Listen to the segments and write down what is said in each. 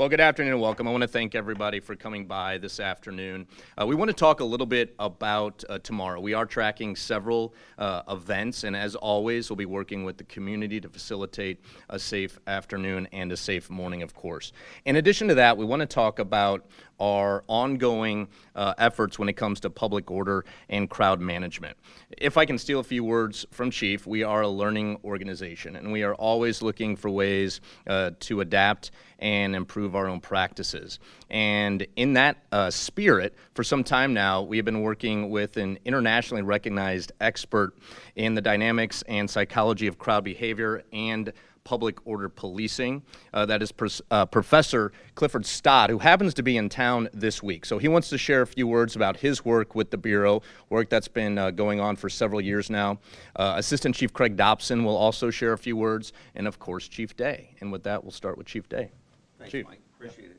Well, good afternoon and welcome. I want to thank everybody for coming by this afternoon. We want to talk a little bit about tomorrow. We are tracking several events, and as always, we'll be working with the community to facilitate a safe afternoon and a safe morning, of course. In addition to that, we want to talk about our ongoing efforts when it comes to public order and crowd management. If I can steal a few words from Chief, we are a learning organization, and we are always looking for ways to adapt and improve our own practices. And in that spirit, for some time now, we have been working with an internationally recognized expert in the dynamics and psychology of crowd behavior and public order policing. That is Professor Clifford Stott, who happens to be in town this week. So he wants to share a few words about his work with the Bureau, work that's been going on for several years now. Assistant Chief Craig Dobson will also share a few words, and of course, Chief Day. And with that, we'll start with Chief Day. Thanks, Chief. Mike. Appreciate it.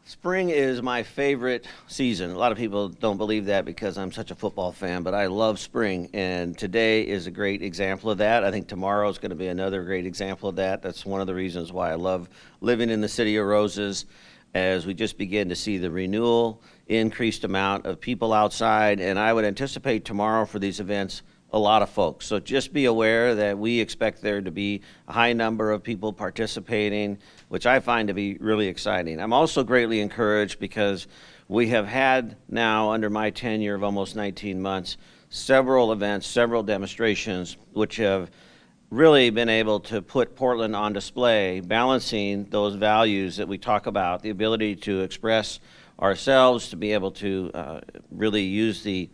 Spring is my favorite season. A lot of people don't believe that because I'm such a football fan, but I love spring, and today is a great example of that. I think tomorrow is going to be another great example of that. That's one of the reasons why I love living in the City of Roses, as we just begin to see the renewal, increased amount of people outside, and I would anticipate tomorrow for these events a lot of folks. So just be aware that we expect there to be a high number of people participating, which I find to be really exciting. I'm also greatly encouraged because we have had now, under my tenure of almost 19 months, several events, several demonstrations, which have really been able to put Portland on display, balancing those values that we talk about, the ability to express ourselves, to be able to really use the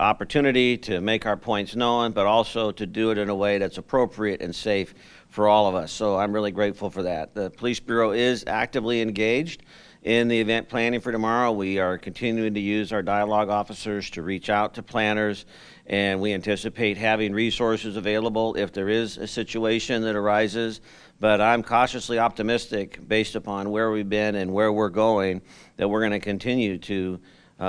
opportunity to make our points known, but also to do it in a way that's appropriate and safe for all of us. So I'm really grateful for that. The Police Bureau is actively engaged in the event planning for tomorrow. We are continuing to use our dialogue officers to reach out to planners, and we anticipate having resources available if there is a situation that arises. But I'm cautiously optimistic, based upon where we've been and where we're going, that we're going to continue to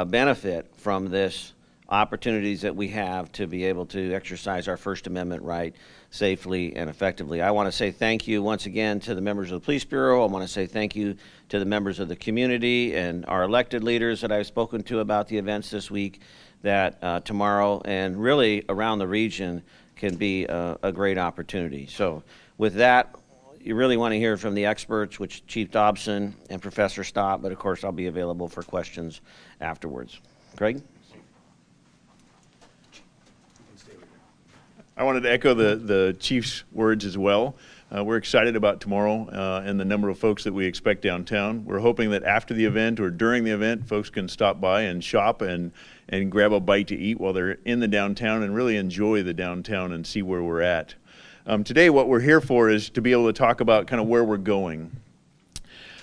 benefit from this opportunities that we have to be able to exercise our First Amendment right safely and effectively. I want to say thank you once again to the members of the Police Bureau. I want to say thank you to the members of the community and our elected leaders that I've spoken to about the events this week, that tomorrow and really around the region can be a great opportunity. So with that, you really want to hear from the experts, which Chief Dobson and Professor Stott, but of course I'll be available for questions afterwards. Craig? I wanted to echo the Chief's words as well. We're excited about tomorrow and the number of folks that we expect downtown. We're hoping that after the event or during the event, folks can stop by and shop and grab a bite to eat while they're in the downtown and really enjoy the downtown and see where we're at. Today, what we're here for is to be able to talk about kind of where we're going.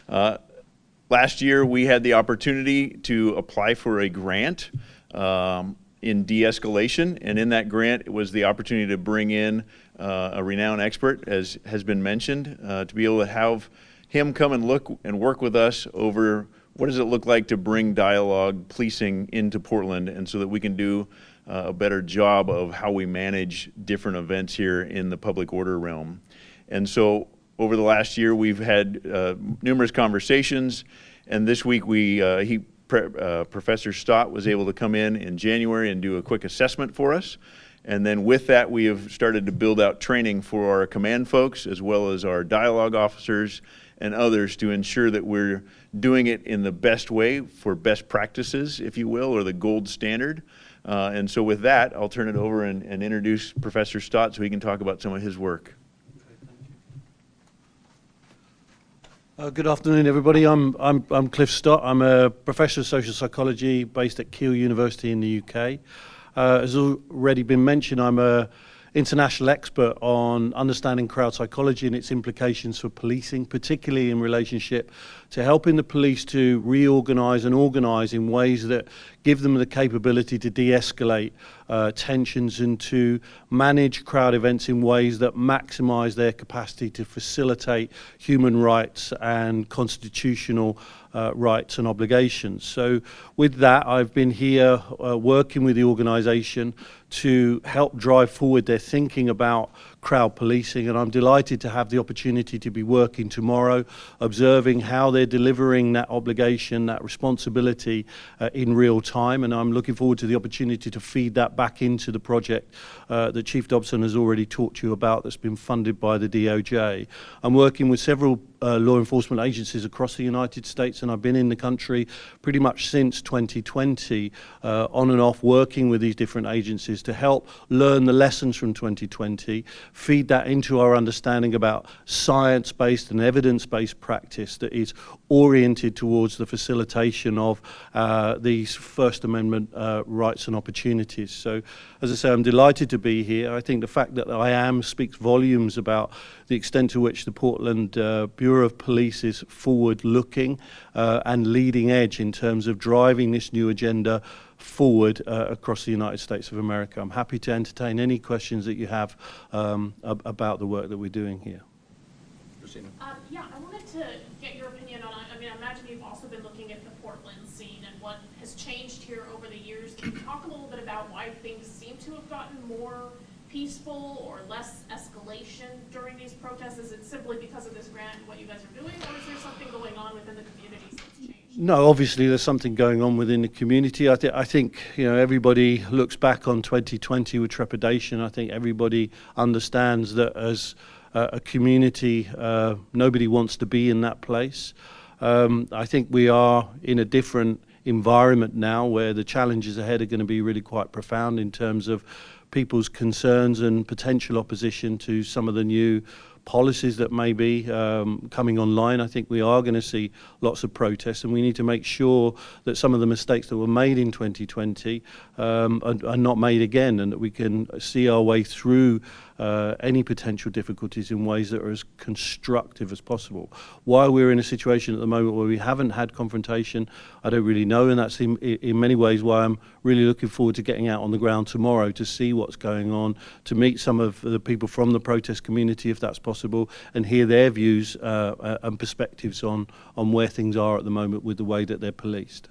Last year, we had the opportunity to apply for a grant in de-escalation, and in that grant it was the opportunity to bring in a renowned expert, as has been mentioned, to be able to have him come and look and work with us over what does it look like to bring dialogue policing into Portland, and so that we can do a better job of how we manage different events here in the public order realm. And so over the last year we've had numerous conversations, and this week Professor Stott was able to come in January and do a quick assessment for us. And then with that, we have started to build out training for our command folks, as well as our dialogue officers and others, to ensure that we're doing it in the best way for best practices, if you will, or the gold standard. And so with that, I'll turn it over and introduce Professor Stott so he can talk about some of his work. Good afternoon, everybody. I'm Cliff Stott. I'm a professor of social psychology based at Keele University in the UK. As already been mentioned, I'm an international expert on understanding crowd psychology and its implications for policing, particularly in relationship to helping the police to reorganize and organize in ways that give them the capability to de-escalate tensions and to manage crowd events in ways that maximize their capacity to facilitate human rights and constitutional rights and obligations. So with that, I've been here working with the organization to help drive forward their thinking about crowd policing, and I'm delighted to have the opportunity to be working tomorrow, observing how they're delivering that obligation, that responsibility in real time, and I'm looking forward to the opportunity to feed that back into the project that Chief Dobson has already talked to you about, that's been funded by the DOJ. I'm working with several law enforcement agencies across the United States, and I've been in the country pretty much since 2020, on and off, working with these different agencies to help learn the lessons from 2020, feed that into our understanding about science-based and evidence-based practice that is oriented towards the facilitation of these First Amendment rights and opportunities. So, as I say, I'm delighted to be here. I think the fact that I am speaks volumes about the extent to which the Portland Bureau of Police is forward-looking and leading edge in terms of driving this new agenda forward across the United States of America. I'm happy to entertain any questions that you have about the work that we're doing here. Yeah, I wanted to get your opinion on, I mean, I imagine you've also been looking at the Portland scene and what has changed here over the years. Can you talk a little bit about why things seem to have gotten more peaceful or less escalation during these protests? Is it simply because of this grant and what you guys are doing, or is there something going on within the communities that's changed? No, obviously there's something going on within the community. I think everybody looks back on 2020 with trepidation. I think everybody understands that as a community, nobody wants to be in that place. I think we are in a different environment now where the challenges ahead are going to be really quite profound in terms of people's concerns and potential opposition to some of the new policies that may be coming online. I think we are going to see lots of protests, and we need to make sure that some of the mistakes that were made in 2020 are not made again, and that we can see our way through any potential difficulties in ways that are as constructive as possible. Why we're in a situation at the moment where we haven't had confrontation, I don't really know, and that's in many ways why I'm really looking forward to getting out on the ground tomorrow to see what's going on, to meet some of the people from the protest community if that's possible, and hear their views and perspectives on where things are at the moment with the way that they're policed.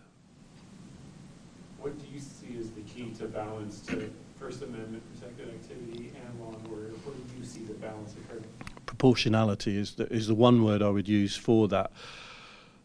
What do you see as the key to balance to First Amendment protected activity and law and order? Where do you see the balance occurring? Proportionality is the one word I would use for that.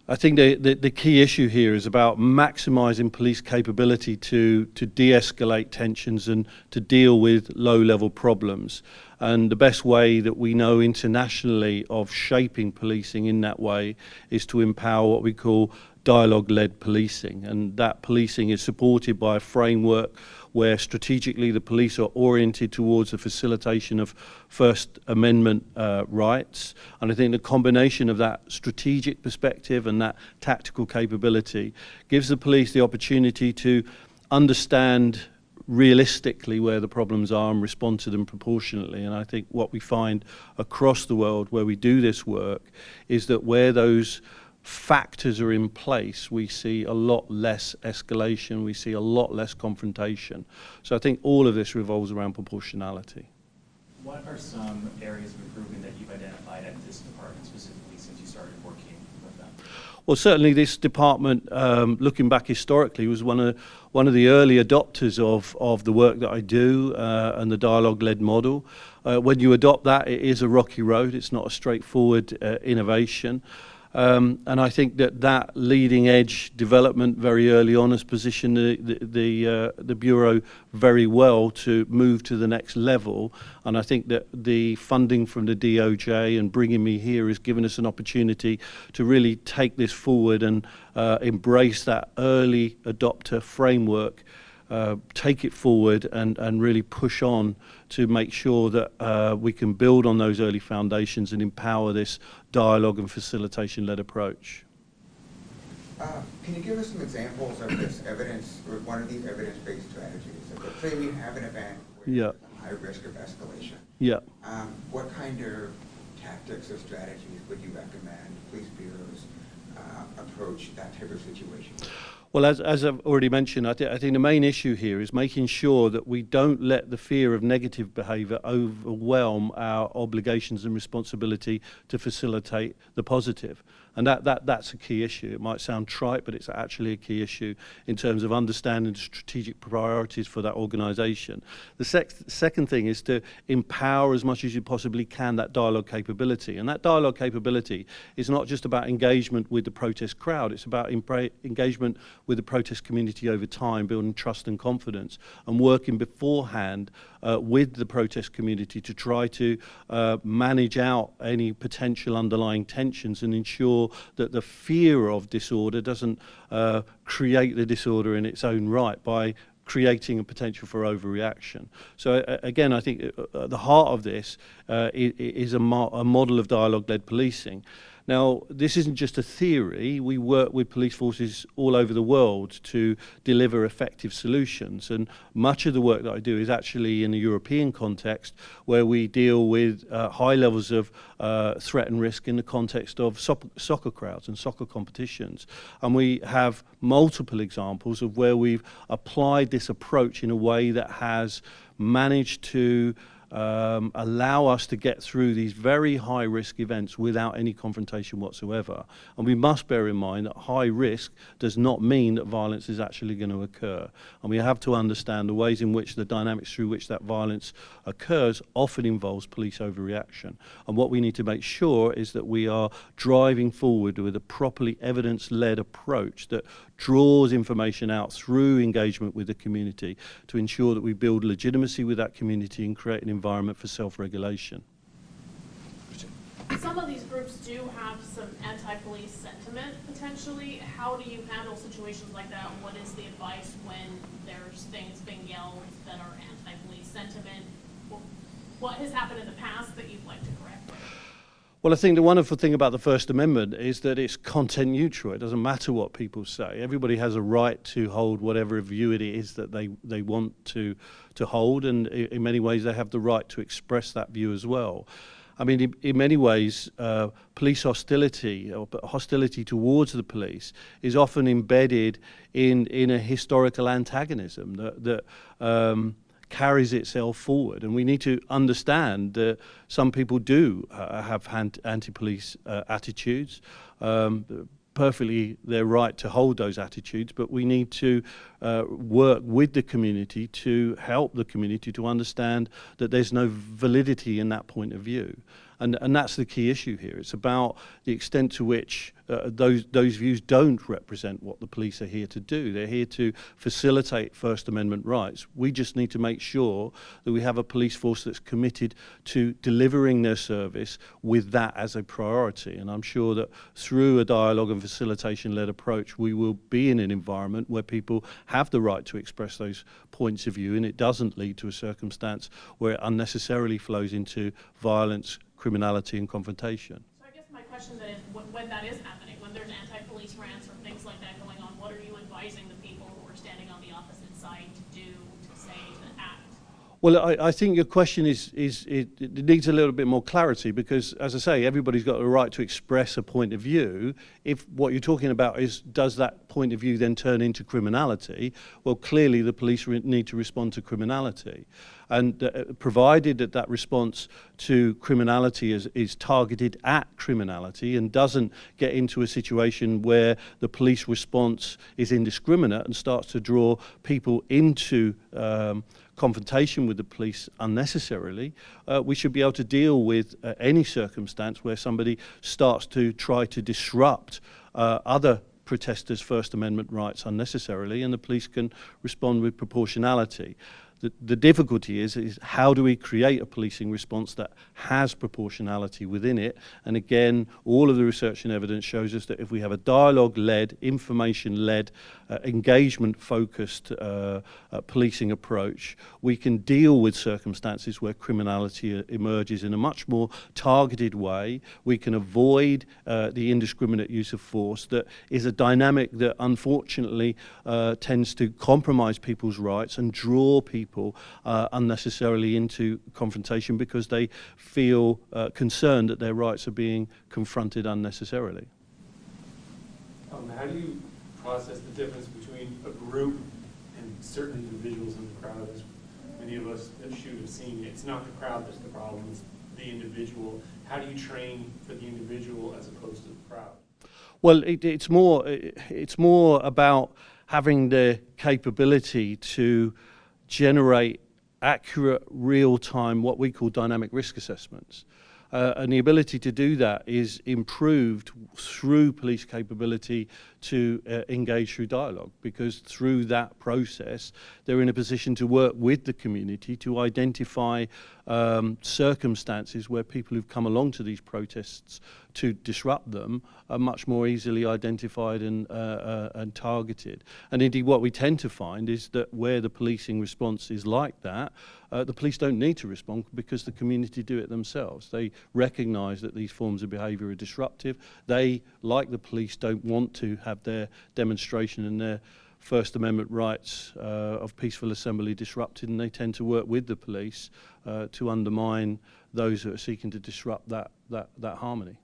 I think the key issue here is about maximising police capability to de-escalate tensions and to deal with low-level problems. And the best way that we know internationally of shaping policing in that way is to empower what we call dialogue-led policing. And that policing is supported by a framework where strategically the police are oriented towards the facilitation of First Amendment rights. And I think the combination of that strategic perspective and that tactical capability gives the police the opportunity to understand realistically where the problems are and respond to them proportionately. And I think what we find across the world where we do this work is that where those factors are in place, we see a lot less escalation, we see a lot less confrontation. So I think all of this revolves around proportionality. What are some areas of improvement that you've identified at this department specifically since you started working with them? Well, certainly this department, looking back historically, was one of the early adopters of the work that I do and the dialogue-led model. When you adopt that, it is a rocky road. It's not a straightforward innovation. And I think that leading edge development very early on has positioned the Bureau very well to move to the next level. And I think that the funding from the DOJ and bringing me here has given us an opportunity to really take this forward and embrace that early adopter framework, take it forward and really push on to make sure that we can build on those early foundations and empower this dialogue and facilitation-led approach. Can you give us some examples of this evidence, or one of these evidence-based strategies? Let's say we have an event where there's a high risk of escalation. Yeah. What kind of tactics or strategies would you recommend police bureaus approach that type of situation? Well, as I've already mentioned, I think the main issue here is making sure that we don't let the fear of negative behaviour overwhelm our obligations and responsibility to facilitate the positive. And that's a key issue. It might sound trite, but it's actually a key issue in terms of understanding the strategic priorities for that organisation. The second thing is to empower as much as you possibly can that dialogue capability. And that dialogue capability is not just about engagement with the protest crowd, it's about engagement with the protest community over time, building trust and confidence, and working beforehand with the protest community to try to manage out any potential underlying tensions and ensure that the fear of disorder doesn't create the disorder in its own right by creating a potential for overreaction. So again, I think at the heart of this is a model of dialogue-led policing. Now, this isn't just a theory. We work with police forces all over the world to deliver effective solutions. And much of the work that I do is actually in a European context where we deal with high levels of threat and risk in the context of soccer crowds and soccer competitions. And we have multiple examples of where we've applied this approach in a way that has managed to allow us to get through these very high-risk events without any confrontation whatsoever. And we must bear in mind that high risk does not mean that violence is actually going to occur. And we have to understand the ways in which the dynamics through which that violence occurs often involves police overreaction. And what we need to make sure is that we are driving forward with a properly evidence-led approach that draws information out through engagement with the community to ensure that we build legitimacy with that community and create an environment for self-regulation. Some of these groups do have some anti-police sentiment, potentially. How do you handle situations like that? What is the advice when there's things being yelled that are anti-police sentiment? What has happened in the past that you'd like to correct? Well, I think the wonderful thing about the First Amendment is that it's content neutral. It doesn't matter what people say. Everybody has a right to hold whatever view it is that they want to hold, and in many ways they have the right to express that view as well. I mean, in many ways, police hostility or hostility towards the police is often embedded in a historical antagonism that carries itself forward. And we need to understand that some people do have anti-police attitudes. Perfectly their right to hold those attitudes, but we need to work with the community to help the community to understand that there's no validity in that point of view. And that's the key issue here. It's about the extent to which those views don't represent what the police are here to do. They're here to facilitate First Amendment rights. We just need to make sure that we have a police force that's committed to delivering their service with that as a priority. And I'm sure that through a dialogue and facilitation-led approach, we will be in an environment where people have the right to express those points of view, and it doesn't lead to a circumstance where it unnecessarily flows into violence, criminality, and confrontation. So I guess my question then is, when that is happening, when there's anti-police rants or things like that going on, what are you advising the people who are standing on the opposite side to do, to say, to act? Well, I think your question it needs a little bit more clarity because, as I say, everybody's got the right to express a point of view. If what you're talking about is, does that point of view then turn into criminality? Well, clearly the police need to respond to criminality. And provided that that response to criminality is targeted at criminality and doesn't get into a situation where the police response is indiscriminate and starts to draw people into confrontation with the police unnecessarily, we should be able to deal with any circumstance where somebody starts to try to disrupt other protesters' First Amendment rights unnecessarily, and the police can respond with proportionality. The difficulty is how do we create a policing response that has proportionality within it? And again, all of the research and evidence shows us that if we have a dialogue-led, information-led, engagement-focused policing approach, we can deal with circumstances where criminality emerges in a much more targeted way. We can avoid the indiscriminate use of force that is a dynamic that unfortunately tends to compromise people's rights and draw people unnecessarily into confrontation because they feel concerned that their rights are being confronted unnecessarily. How do you process the difference between a group and certain individuals in the crowd? As many of us that shoot have seen, it's not the crowd that's the problem, it's the individual. How do you train for the individual as opposed to the crowd? Well, it's more about having the capability to generate accurate, real-time, what we call dynamic risk assessments. And the ability to do that is improved through police capability to engage through dialogue, because through that process they're in a position to work with the community to identify circumstances where people who've come along to these protests to disrupt them are much more easily identified and targeted. And indeed what we tend to find is that where the policing response is like that, the police don't need to respond because the community do it themselves. They recognise that these forms of behaviour are disruptive. They, like the police, don't want to have their demonstration and their First Amendment rights of peaceful assembly disrupted, and they tend to work with the police to undermine those who are seeking to disrupt that harmony.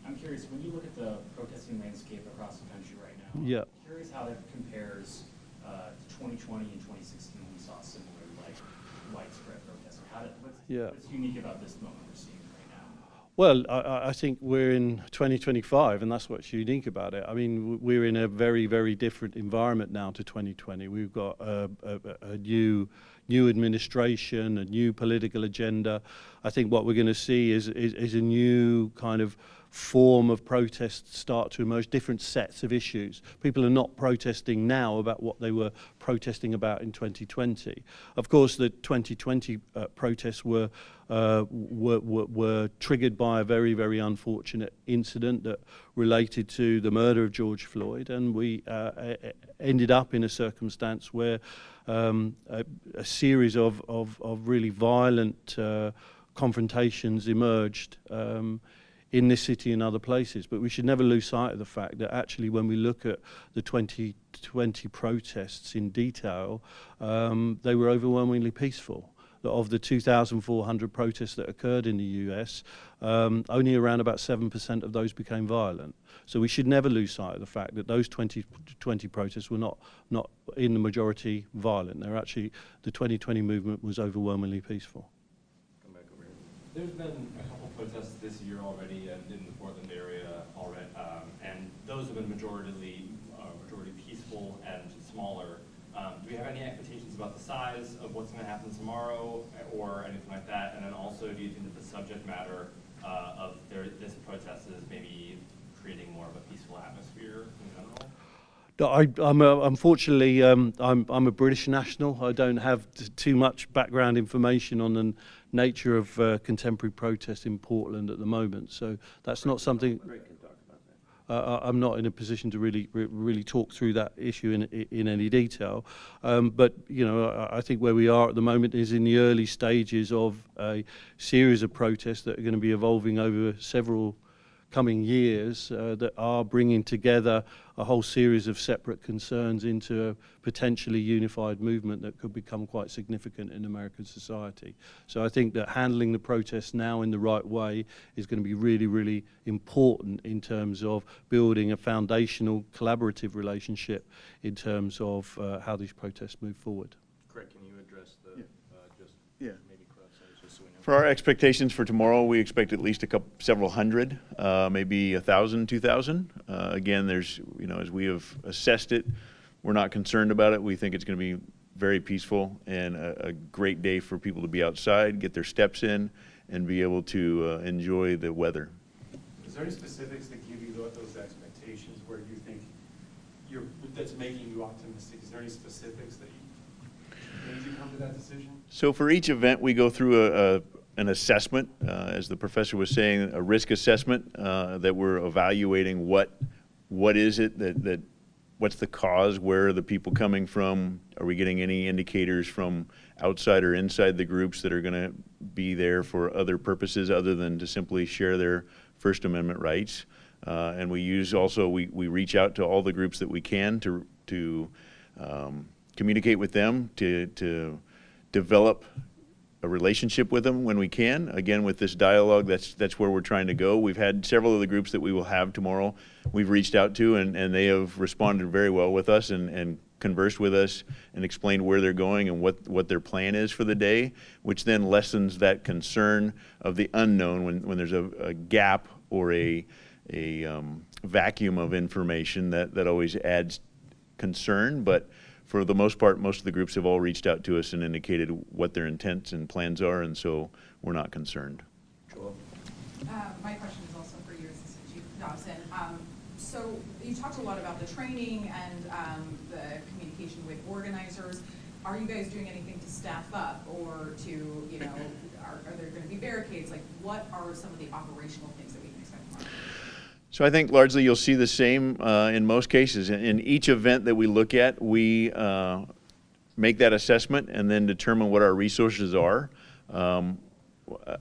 I'm curious, when you look at the protesting landscape across the country right now, Yeah. I'm curious how that compares to 2020 and 2016 when we saw similar, like, widespread protesting. What's unique about this moment we're seeing right now? Well, I think we're in 2025, and that's what's unique about it. I mean, we're in a very, very different environment now to 2020. We've got a new administration, a new political agenda. I think what we're going to see is a new kind of form of protest start to emerge, different sets of issues. People are not protesting now about what they were protesting about in 2020. Of course, the 2020 protests were triggered by a very, very unfortunate incident that related to the murder of George Floyd, and we ended up in a circumstance where a series of really violent confrontations emerged in this city and other places. But we should never lose sight of the fact that actually when we look at the 2020 protests in detail, they were overwhelmingly peaceful. Of the 2,400 protests that occurred in the US, only around about 7% of those became violent. So we should never lose sight of the fact that those 2020 protests were not in the majority violent. They're actually, the 2020 movement was overwhelmingly peaceful. Come back over here. There's been a couple protests this year already and in the Portland area already, and those have been majority peaceful and smaller. Do we have any expectations about the size of what's going to happen tomorrow or anything like that? And then also, do you think that the subject matter of this protest is maybe creating more of a peaceful atmosphere in general? Unfortunately, I'm a British national. I don't have too much background information on the nature of contemporary protest in Portland at the moment. So that's not something. I'm not in a position to really talk through that issue in any detail. But you know, I think where we are at the moment is in the early stages of a series of protests that are going to be evolving over several coming years that are bringing together a whole series of separate concerns into a potentially unified movement that could become quite significant in American society. So I think that handling the protests now in the right way is going to be really, really important in terms of building a foundational collaborative relationship in terms of how these protests move forward. Craig, can you address the maybe crowd size, just so we know? For our expectations for tomorrow, we expect at least several hundred, maybe 1,000, 2,000. Again, there's, you know, as we have assessed it, we're not concerned about it. We think it's going to be very peaceful and a great day for people to be outside, get their steps in, and be able to enjoy the weather. Is there any specifics that give you those expectations where you think that's making you optimistic? Is there any specifics that made you come to that decision? So for each event, we go through an assessment, as the professor was saying, a risk assessment that we're evaluating what is it that what's the cause, where are the people coming from, are we getting any indicators from outside or inside the groups that are going to be there for other purposes other than to simply share their First Amendment rights. And we use also, we reach out to all the groups that we can to communicate with them, to develop a relationship with them when we can. Again, with this dialogue, that's where we're trying to go. We've had several of the groups that we will have tomorrow we've reached out to, and they have responded very well with us and conversed with us and explained where they're going and what their plan is for the day, which then lessens that concern of the unknown when there's a gap or a vacuum of information that always adds concern, but for the most part, most of the groups have all reached out to us and indicated what their intents and plans are, and so we're not concerned. My question is also for you, Assistant Chief Dobson. So you talked a lot about the training and the communication with organizers. Are you guys doing anything to staff up or to, you know, are there going to be barricades? Like, what are some of the operational things that we can expect tomorrow? So I think largely you'll see the same in most cases. In each event that we look at, we make that assessment and then determine what our resources are.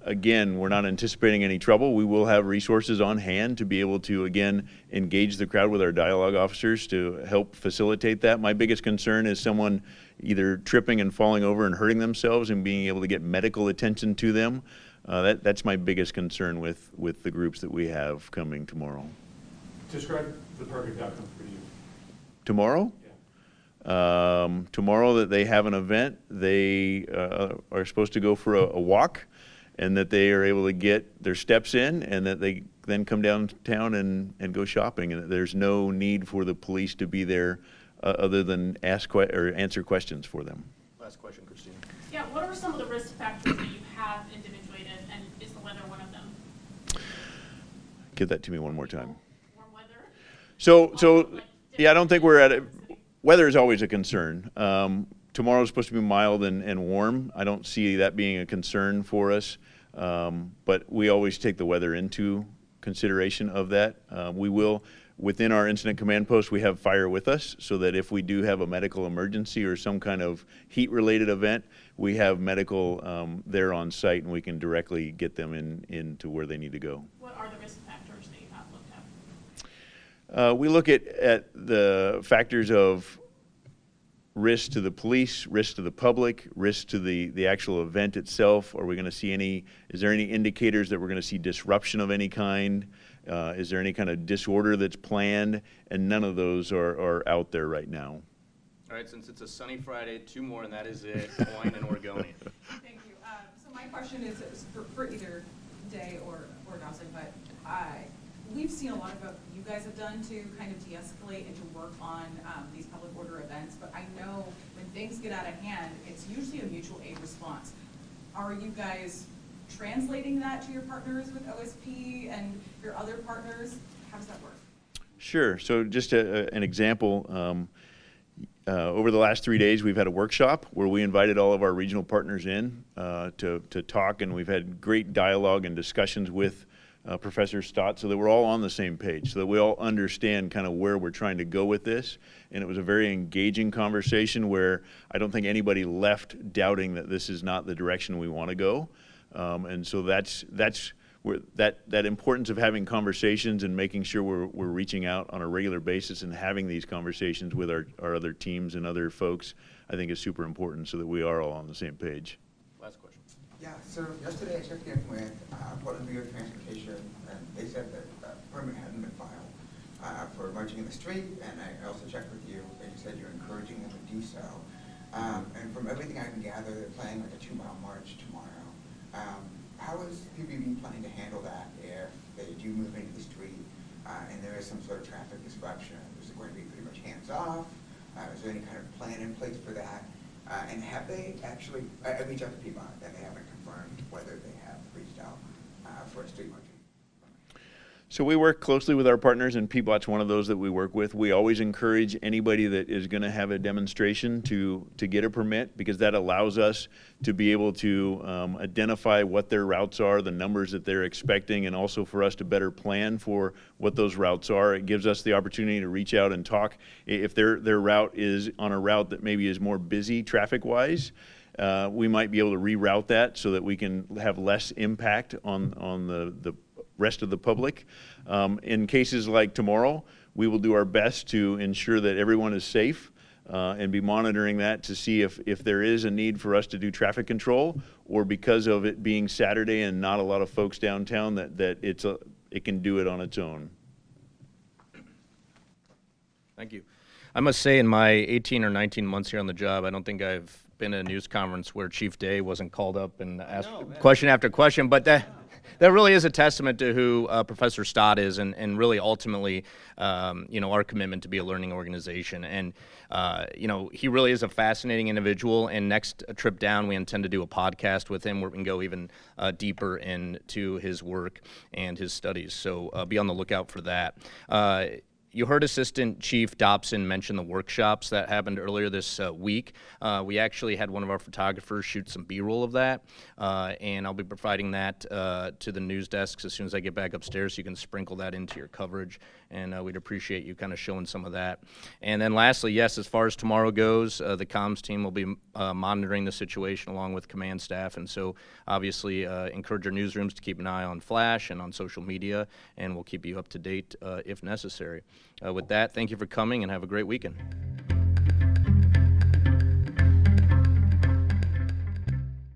Again, we're not anticipating any trouble. We will have resources on hand to be able to, again, engage the crowd with our dialogue officers to help facilitate that. My biggest concern is someone either tripping and falling over and hurting themselves and being able to get medical attention to them. That's my biggest concern with the groups that we have coming tomorrow. Describe the perfect outcome for you. Tomorrow? Yeah. Tomorrow that they have an event, they are supposed to go for a walk, and that they are able to get their steps in, and that they then come downtown and go shopping, and that there's no need for the police to be there other than answer questions for them. Last question, Christina. Yeah, what are some of the risk factors that you have individuated, and is the weather one of them? Give that to me one more time. Warm weather? So yeah, I don't think we're at it. Weather is always a concern. Tomorrow's supposed to be mild and warm. I don't see that being a concern for us, but we always take the weather into consideration of that. We will, within our incident command post, we have fire with us, so that if we do have a medical emergency or some kind of heat-related event, we have medical there on site, and we can directly get them into where they need to go. What are the risk factors that you have looked at? We look at the factors of risk to the police, risk to the public, risk to the actual event itself. Are we going to see is there any indicators that we're going to see disruption of any kind? Is there any kind of disorder that's planned? And none of those are out there right now. All right, since it's a sunny Friday, two more, and that is it, Coin and Oregonian. Thank you. So my question is for either Day or Dawson, but we've seen a lot of what you guys have done to kind of de-escalate and to work on these public order events, but I know when things get out of hand, it's usually a mutual aid response. Are you guys translating that to your partners with OSP and your other partners? How does that work? Sure. So just an example, over the last 3 days, we've had a workshop where we invited all of our regional partners in to talk, and we've had great dialogue and discussions with Professor Stott, so that we're all on the same page, so that we all understand kind of where we're trying to go with this. And it was a very engaging conversation where I don't think anybody left doubting that this is not the direction we want to go. And so that's where that importance of having conversations and making sure we're reaching out on a regular basis and having these conversations with our other teams and other folks, I think is super important, so that we are all on the same page. Last question. Yeah, so yesterday I checked in with Portland Bureau of Transportation, and they said that a permit hadn't been filed for marching in the street, and I also checked with you, and you said you're encouraging them to do so. And from everything I can gather, they're planning like a 2-mile march tomorrow. How is PBB planning to handle that if they do move into the street and there is some sort of traffic disruption? Is it going to be pretty much hands-off? Is there any kind of plan in place for that? And have they actually, I reached out to Piedmont, and they haven't confirmed whether they have reached out for a street marching. So we work closely with our partners, and Piedmont's one of those that we work with. We always encourage anybody that is going to have a demonstration to get a permit, because that allows us to be able to identify what their routes are, the numbers that they're expecting, and also for us to better plan for what those routes are. It gives us the opportunity to reach out and talk. If their route is on a route that maybe is more busy traffic-wise, we might be able to reroute that so that we can have less impact on the rest of the public. In cases like tomorrow, we will do our best to ensure that everyone is safe and be monitoring that to see if there is a need for us to do traffic control, or because of it being Saturday and not a lot of folks downtown, that it can do it on its own. Thank you. I must say, in my 18 or 19 months here on the job, I don't think I've been at a news conference where Chief Day wasn't called up and asked question after question, but that really is a testament to who Professor Stott is, and really ultimately, our commitment to be a learning organization. And he really is a fascinating individual. And next trip down, we intend to do a podcast with him where we can go even deeper into his work and his studies. So be on the lookout for that. You heard Assistant Chief Dobson mention the workshops that happened earlier this week. We actually had one of our photographers shoot some B-roll of that, and I'll be providing that to the news desks as soon as I get back upstairs, so you can sprinkle that into your coverage, and we'd appreciate you kind of showing some of that. And then lastly, yes, as far as tomorrow goes, the comms team will be monitoring the situation along with command staff, and so obviously encourage our newsrooms to keep an eye on Flash and on social media, and we'll keep you up to date if necessary. With that, thank you for coming and have a great weekend.